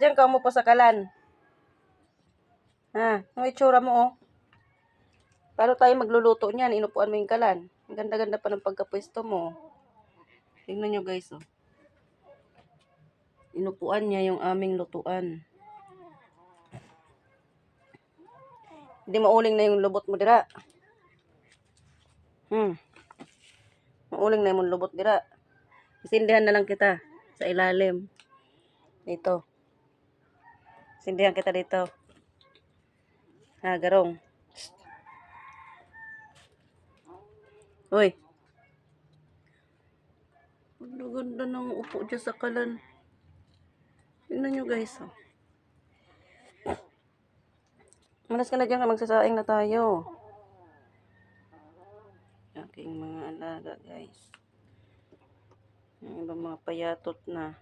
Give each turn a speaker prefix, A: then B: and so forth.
A: Diyan ka umupo sa kalan. Ha? Ang itsura mo, oh. Paano tayo magluluto niyan? Inupuan mo yung kalan. Ang ganda-ganda pa ng pagkapwesto mo. Tingnan nyo, guys, oh. Inupuan niya yung aming lutuan. Hindi mauling na yung lubot mo, dira. Mauling na yung lubot, dira. Isindihan na lang kita sa ilalim. Dito. Sindihan kita dito. Ha, garong. Uy. Ang ganda ng upo dyan sa kalan. Tingnan nyo, guys. Oh. Malas ka na dyan, magsasaing na tayo. Aking mga alaga, guys. Yung ibang mga payatot na.